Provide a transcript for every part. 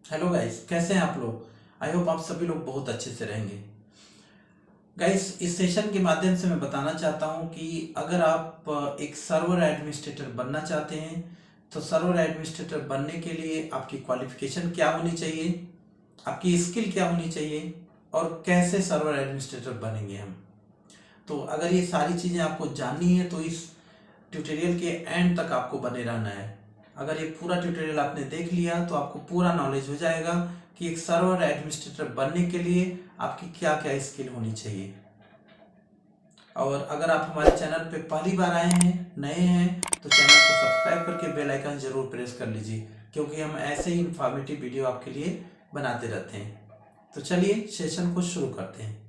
Hello guys, कैसे हैं आप लोग। आई होप आप सभी लोग बहुत अच्छे से रहेंगे। गाइस, इस सेशन के माध्यम से मैं बताना चाहता हूं कि अगर आप एक सर्वर एडमिनिस्ट्रेटर बनना चाहते हैं तो सर्वर एडमिनिस्ट्रेटर बनने के लिए आपकी क्वालिफिकेशन क्या होनी चाहिए, आपकी स्किल क्या होनी चाहिए और कैसे सर्वर एडमिनिस्ट्रेटर बनेंगे हम। तो अगर ये सारी चीज़ें आपको जाननी है तो इस ट्यूटोरियल के एंड तक आपको बने रहना है। अगर ये पूरा ट्यूटोरियल आपने देख लिया तो आपको पूरा नॉलेज हो जाएगा कि एक सर्वर एडमिनिस्ट्रेटर बनने के लिए आपकी क्या क्या स्किल होनी चाहिए। और अगर आप हमारे चैनल पे पहली बार आए हैं, नए हैं, तो चैनल को सब्सक्राइब करके बेल आइकन जरूर प्रेस कर लीजिए, क्योंकि हम ऐसे ही इंफॉर्मेटिव वीडियो आपके लिए बनाते रहते हैं। तो चलिए सेशन को शुरू करते हैं।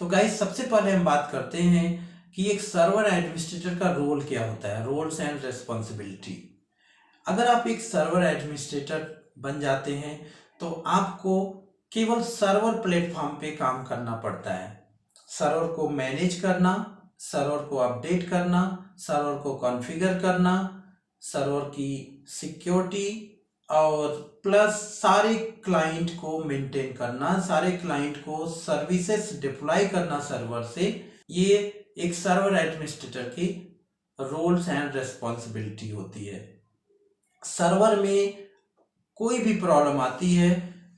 तो गाइस, सबसे पहले हम बात करते हैं कि एक सर्वर एडमिनिस्ट्रेटर का रोल क्या होता है, रोल्स एंड रेस्पॉन्सिबिलिटी। अगर आप एक सर्वर एडमिनिस्ट्रेटर बन जाते हैं तो आपको केवल सर्वर प्लेटफॉर्म पे काम करना पड़ता है। सर्वर को मैनेज करना, सर्वर को अपडेट करना, सर्वर को कॉन्फ़िगर करना, सर्वर की सिक्योरिटी और प्लस सारे क्लाइंट को मेंटेन करना, सारे क्लाइंट को सर्विसेज डिप्लॉय करना सर्वर से। ये एक सर्वर एडमिनिस्ट्रेटर की रोल्स एंड रेस्पॉन्सिबिलिटी होती है। सर्वर में कोई भी प्रॉब्लम आती है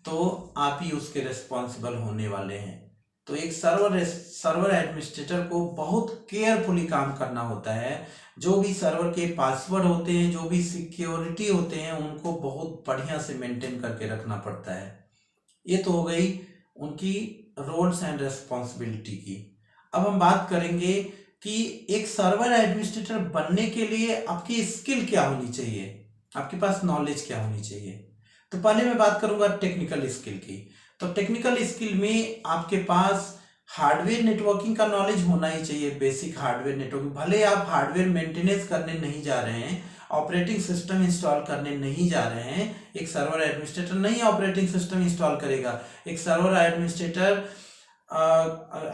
तो आप ही उसके रिस्पॉन्सिबल होने वाले हैं। तो एक सर्वर एडमिनिस्ट्रेटर को बहुत केयरफुली काम करना होता है। जो भी सर्वर के पासवर्ड होते हैं, जो भी सिक्योरिटी होते हैं, उनको बहुत बढ़िया से मेंटेन करके रखना पड़ता है। ये तो हो गई उनकी रोल्स एंड रेस्पॉन्सिबिलिटी की। अब हम बात करेंगे कि एक सर्वर एडमिनिस्ट्रेटर बनने के लिए आपकी स्किल क्या होनी चाहिए, आपके पास नॉलेज क्या होनी चाहिए। तो पहले मैं बात करूंगा टेक्निकल स्किल की। तो टेक्निकल स्किल में आपके पास हार्डवेयर नेटवर्किंग का नॉलेज होना ही चाहिए। बेसिक हार्डवेयर नेटवर्किंग, भले आप हार्डवेयर मेंटेनेंस करने नहीं जा रहे हैं, ऑपरेटिंग सिस्टम इंस्टॉल करने नहीं जा रहे हैं, एक सर्वर एडमिनिस्ट्रेटर नहीं ऑपरेटिंग सिस्टम इंस्टॉल करेगा, एक सर्वर एडमिनिस्ट्रेटर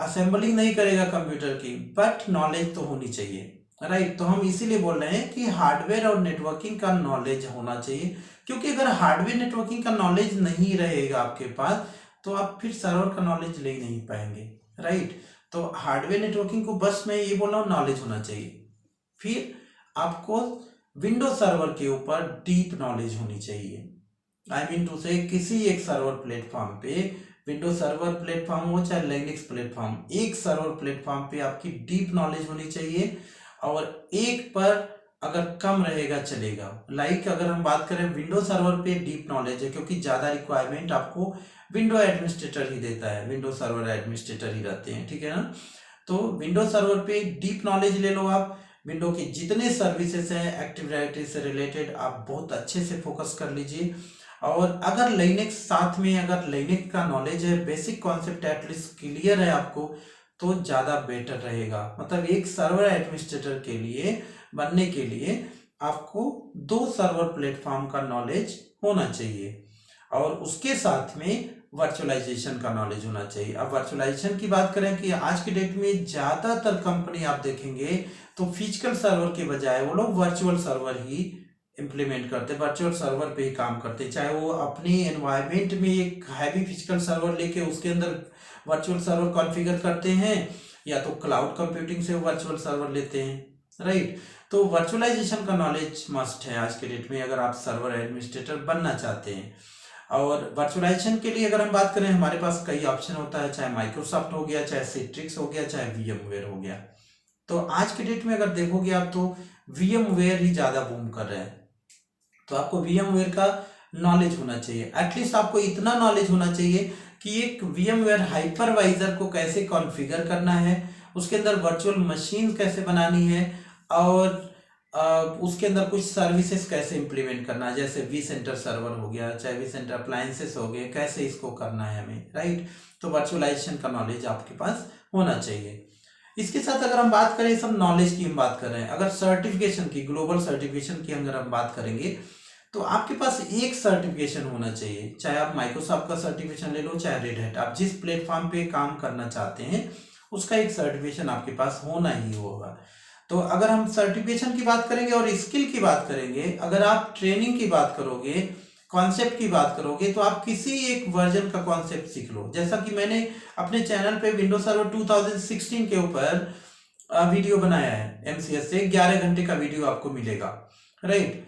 असेंबलिंग नहीं करेगा कंप्यूटर की, बट नॉलेज तो होनी चाहिए, राइट। तो हम इसीलिए बोल रहे हैं कि हार्डवेयर और नेटवर्किंग का नॉलेज होना चाहिए, क्योंकि अगर हार्डवेयर नेटवर्किंग का नॉलेज नहीं रहेगा आपके पास तो आप फिर सर्वर का नॉलेज ले नहीं पाएंगे, राइट। तो हार्डवेयर नेटवर्किंग को बस मैं ये बोल रहा हूँ, नॉलेज होना चाहिए। फिर आपको विंडोज सर्वर के ऊपर डीप नॉलेज होनी चाहिए। आई मीन टू से किसी एक सर्वर प्लेटफॉर्म पे, विंडोज सर्वर प्लेटफॉर्म हो चाहे लिनक्स प्लेटफॉर्म, एक सर्वर प्लेटफॉर्म पे आपकी डीप नॉलेज होनी चाहिए। और एक पर अगर कम रहेगा चलेगा। अगर हम बात करें विंडो सर्वर पे डीप नॉलेज है, क्योंकि ज़्यादा रिक्वायरमेंट आपको विंडो एडमिनिस्ट्रेटर ही देता है, विंडो सर्वर एडमिनिस्ट्रेटर ही रहते हैं, ठीक है ना। तो विंडो सर्वर पे डीप नॉलेज ले लो आप। विंडो के जितने सर्विसेज हैं एक्टिव डायरेक्टरी से रिलेटेड आप बहुत अच्छे से फोकस कर लीजिए। और अगर लिनक्स साथ में, अगर लिनक्स का नॉलेज है, बेसिक कॉन्सेप्ट एटलीस्ट क्लियर है आपको, तो ज़्यादा बेटर रहेगा। मतलब एक सर्वर एडमिनिस्ट्रेटर के लिए बनने के लिए आपको 2 सर्वर प्लेटफॉर्म का नॉलेज होना चाहिए और उसके साथ में वर्चुअलाइजेशन का नॉलेज होना चाहिए। अब वर्चुअलाइजेशन की बात करें कि आज की डेट में ज़्यादातर कंपनी आप देखेंगे तो फिजिकल सर्वर के बजाय वो लोग वर्चुअल सर्वर ही इम्प्लीमेंट करते, वर्चुअल सर्वर पे ही काम करते। चाहे वो अपनी एनवायरनमेंट में एक हैवी फिजिकल सर्वर लेके उसके अंदर वर्चुअल सर्वर कॉन्फ़िगर करते हैं, या तो क्लाउड कंप्यूटिंग से वर्चुअल सर्वर लेते हैं, राइट। तो वर्चुअलाइजेशन का नॉलेज मस्ट है आज के डेट में अगर आप सर्वर एडमिनिस्ट्रेटर बनना चाहते हैं। और वर्चुअलाइजेशन के लिए अगर हम बात करें, हमारे पास कई ऑप्शन होता है, चाहे माइक्रोसॉफ्ट हो गया, चाहे सिट्रिक्स हो गया, चाहे VMware हो गया। तो आज के डेट में अगर देखोगे आप तो VMware ही ज़्यादा बूम कर रहे हैं। तो आपको VMware का नॉलेज होना चाहिए। एटलीस्ट आपको इतना नॉलेज होना चाहिए कि एक VMware हाइपरवाइजर को कैसे कॉन्फ़िगर करना है, उसके अंदर वर्चुअल मशीन कैसे बनानी है, और उसके अंदर कुछ सर्विसेज कैसे इंप्लीमेंट करना है, जैसे vCenter सर्वर हो गया, चाहे vCenter अप्लायंसेस हो गए, कैसे इसको करना है हमें, राइट। तो वर्चुअलाइजेशन का नॉलेज आपके पास होना चाहिए। इसके साथ अगर हम बात करें, सब नॉलेज की हम बात कर रहे हैं, अगर सर्टिफिकेशन की, ग्लोबल सर्टिफिकेशन की अगर हम बात करेंगे तो आपके पास एक सर्टिफिकेशन होना चाहिए। चाहे आप माइक्रोसॉफ्ट का सर्टिफिकेशन ले लो, चाहे रेड हैट, आप जिस प्लेटफॉर्म पे काम करना चाहते हैं उसका एक सर्टिफिकेशन आपके पास होना ही होगा। तो अगर हम सर्टिफिकेशन की बात करेंगे और स्किल की बात करेंगे, अगर आप ट्रेनिंग की बात करोगे, कॉन्सेप्ट की बात करोगे, तो आप किसी एक वर्जन का कॉन्सेप्ट सीख लो। जैसा कि मैंने अपने चैनल पे विंडोज सर्वर 2016 के ऊपर वीडियो बनाया है, एमसीएस से 11 घंटे का वीडियो आपको मिलेगा, राइट।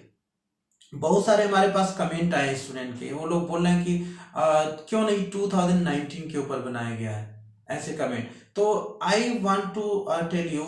बहुत सारे हमारे पास कमेंट आए स्टूडेंट के, वो लोग बोल रहे हैं कि क्यों नहीं 2019 के ऊपर बनाया गया है, ऐसे कमेंट। तो I want to tell you,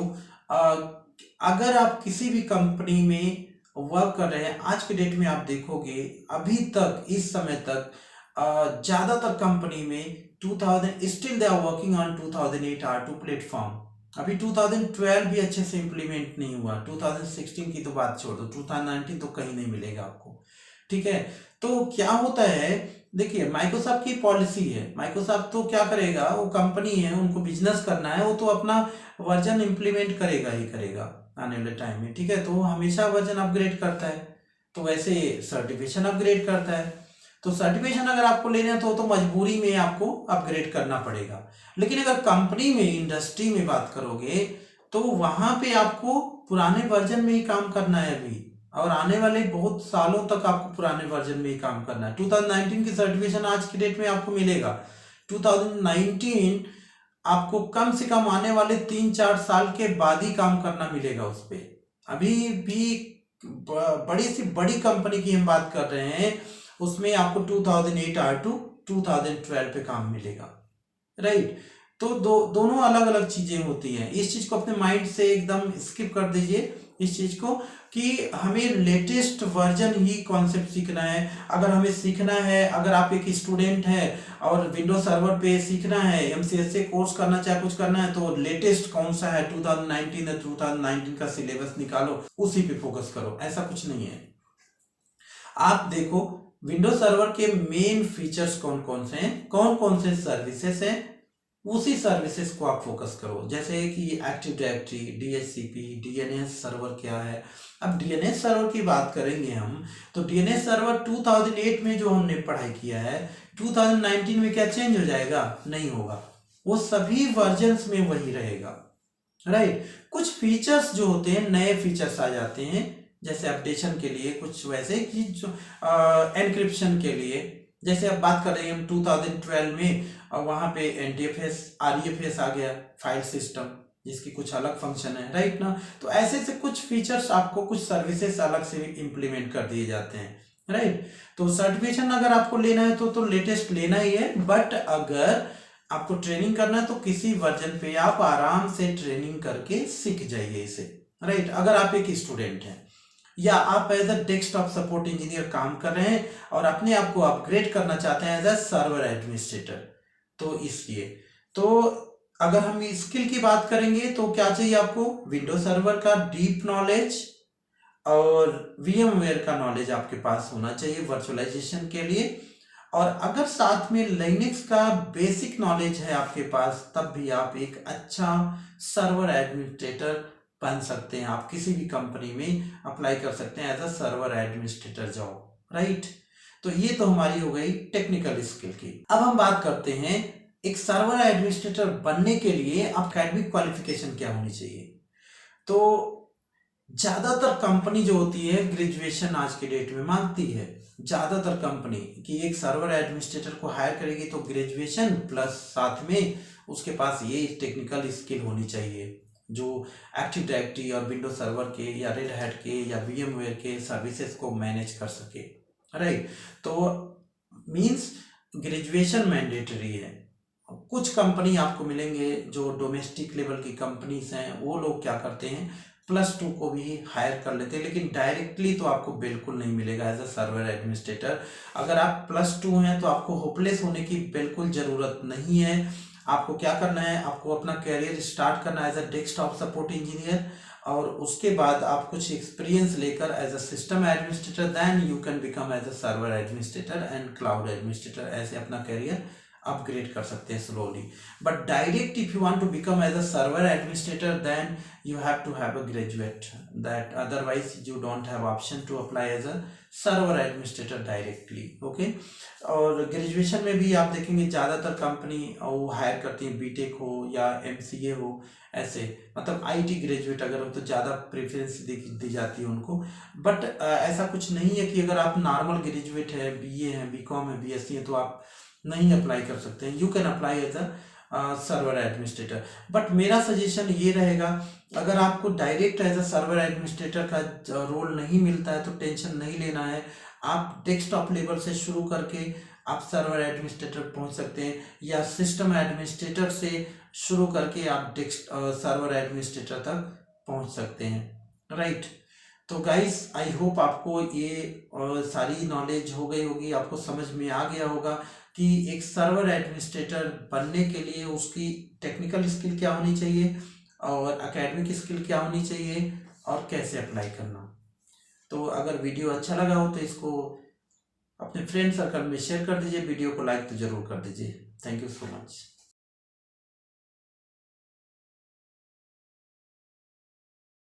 अगर आप किसी भी कंपनी में वर्क कर रहे हैं, आज के डेट में आप देखोगे अभी तक इस समय तक ज्यादातर कंपनी में 2000 still they are working on 2008 R2 platform. अभी 2012 भी अच्छे से इम्प्लीमेंट नहीं हुआ, 2016 की तो बात छोड़ दो, 2019 तो कहीं नहीं मिलेगा आपको, ठीक है। तो क्या होता है, देखिए माइक्रोसॉफ्ट की पॉलिसी है, माइक्रोसॉफ्ट तो क्या करेगा, वो कंपनी है, उनको बिजनेस करना है, वो तो अपना वर्जन इम्प्लीमेंट करेगा ही करेगा आने वाले टाइम में, ठीक है। तो वो हमेशा वर्जन अपग्रेड करता है, तो वैसे सर्टिफिकेशन अपग्रेड करता है। तो सर्टिफिकेशन अगर आपको लेना है तो मजबूरी में आपको अपग्रेड करना पड़ेगा। लेकिन अगर कंपनी में, इंडस्ट्री में बात करोगे, तो वहां पे आपको पुराने वर्जन में ही काम करना है अभी, और आने वाले बहुत सालों तक आपको पुराने वर्जन में ही काम करना है। 2019 की सर्टिफिकेशन आज की डेट में आपको मिलेगा, 2019 आपको कम से कम आने वाले 3-4 साल के बाद ही काम करना मिलेगा उस पर। अभी भी बड़ी सी बड़ी कंपनी की हम बात कर रहे हैं, उसमें आपको 2008 R2 2012 पे काम मिलेगा, राइट। तो दोनों अलग अलग चीजें होती हैं, इस चीज को अपने माइंड से एकदम स्किप कर दीजिए इस चीज को, कि हमें लेटेस्ट वर्जन ही कॉन्सेप्ट सीखना है। अगर हमें सीखना है, अगर आप एक स्टूडेंट हैं और विंडोज सर्वर पे सीखना है, एमसीएस से कोर्स करना चाहे कुछ करना है, तो लेटेस्ट कौन सा है 2019 है, 2019 का सिलेबस निकालो, उसी पे फोकस करो, ऐसा कुछ नहीं है। आप देखो विंडोज सर्वर के मेन फीचर्स कौन कौन से हैं, कौन कौन से सर्विसेज हैं, उसी सर्विसेज को आप फोकस करो। जैसे कि active directory, DHCP, DNS server क्या है। अब डीएनएस सर्वर की बात करेंगे हम, तो डीएनएस सर्वर 2008 में जो हमने पढ़ाई किया है, 2019 में क्या चेंज हो जाएगा? नहीं होगा, वो सभी वर्जन्स में वही रहेगा, राइट। कुछ फीचर्स जो होते हैं, नए फीचर्स आ जाते हैं, जैसे अपडेशन के लिए, कुछ वैसे कि जो एनक्रिप्शन के लिए, जैसे अब बात कर रहे हैं हम 2012 में, वहां पे एनडीएफएस, आरईएफएस आ गया, फाइल सिस्टम, जिसकी कुछ अलग फंक्शन है, राइट ना। तो ऐसे से कुछ फीचर्स आपको, कुछ सर्विसेज अलग से इंप्लीमेंट कर दिए जाते हैं, राइट। तो सर्टिफिकेशन अगर आपको लेना है तो लेटेस्ट लेना ही है, बट अगर आपको ट्रेनिंग करना है तो किसी वर्जन पे आप आराम से ट्रेनिंग करके सीख जाइए इसे, राइट। अगर आप एक स्टूडेंट हैं या आप as a desktop support engineer काम कर रहे हैं और अपने आप को अपग्रेड करना चाहते हैं एज अ सर्वर एडमिनिस्ट्रेटर, तो इसलिए, तो अगर हम स्किल की बात करेंगे तो क्या चाहिए आपको? विंडोज सर्वर का डीप नॉलेज और वीएमवेयर का नॉलेज आपके पास होना चाहिए वर्चुअलाइजेशन के लिए। और अगर साथ में लिनक्स का बेसिक नॉलेज है आपके पास, तब भी आप एक अच्छा सर्वर एडमिनिस्ट्रेटर बन सकते हैं। आप किसी भी कंपनी में अप्लाई कर सकते हैं as a server administrator job, right. तो ये तो हमारी हो गई टेक्निकल स्किल की। अब हम बात करते हैं एक सर्वर एडमिनिस्ट्रेटर बनने के लिए एकेडमिक क्वालिफिकेशन क्या होनी चाहिए। तो ज्यादातर कंपनी जो होती है ग्रेजुएशन आज के डेट में मांगती है, ज्यादातर कंपनी कि एक सर्वर एडमिनिस्ट्रेटर को हायर करेगी तो ग्रेजुएशन प्लस साथ में उसके पास ये टेक्निकल स्किल होनी चाहिए जो एक्टिव डायरेक्टरी और विंडोज सर्वर के या रेड हैट के या वीएमवेयर के सर्विसेज को मैनेज कर सके, राइट। तो मींस ग्रेजुएशन मैंडेटरी है। कुछ कंपनी आपको मिलेंगे जो डोमेस्टिक लेवल की कंपनीज हैं, वो लोग क्या करते हैं +2 को भी हायर कर लेते हैं, लेकिन डायरेक्टली तो आपको बिल्कुल नहीं मिलेगा एज अ सर्वर एडमिनिस्ट्रेटर। अगर आप +2 हैं तो आपको होपलेस होने की बिल्कुल ज़रूरत नहीं है। आपको क्या करना है, आपको अपना कैरियर स्टार्ट करना है as a desktop support engineer, और उसके बाद आप कुछ एक्सपीरियंस लेकर as a system administrator, then you can become as a server administrator and cloud administrator, ऐसे अपना कैरियर अपग्रेड कर सकते हैं slowly. But direct if you want to become as a server administrator then you have to have a graduate, that otherwise you don't have option to apply as a server administrator directly. Okay. और graduation में भी आप देखेंगे ज़्यादातर company वो higher करती है BTech हो या एमसीए हो, ऐसे मतलब आईटी ग्रेजुएट अगर हो तो ज़्यादा प्रेफरेंस दी जाती है उनको. बट ऐसा कुछ नहीं है कि अगर आप नॉर्मल ग्रेजुएट है, बीए है, बीकॉम है, बीएससी है, तो आप नहीं अप्लाई कर सकते हैं. You can apply as a server administrator. But मेरा सजेशन ये रहेगा, अगर आपको direct as a server administrator का रोल नहीं मिलता है तो टेंशन नहीं लेना है. आप डेस्कटॉप लेवल से शुरू करके आप सर्वर एडमिनिस्ट्रेटर पहुंच सकते हैं, या सिस्टम एडमिनिस्ट्रेटर से शुरू करके आप सर्वर एडमिनिस्ट्रेटर तक पहुंच सकते हैं. राइट. तो गाइस आई होप आपको ये सारी नॉलेज हो गई होगी, आपको समझ में आ गया होगा कि एक सर्वर एडमिनिस्ट्रेटर बनने के लिए उसकी टेक्निकल स्किल क्या होनी चाहिए और एकेडमिक स्किल क्या होनी चाहिए और कैसे अप्लाई करना. तो अगर वीडियो अच्छा लगा हो तो इसको अपने फ्रेंड सर्कल में शेयर कर दीजिए, वीडियो को लाइक तो जरूर कर दीजिए. Thank you so much.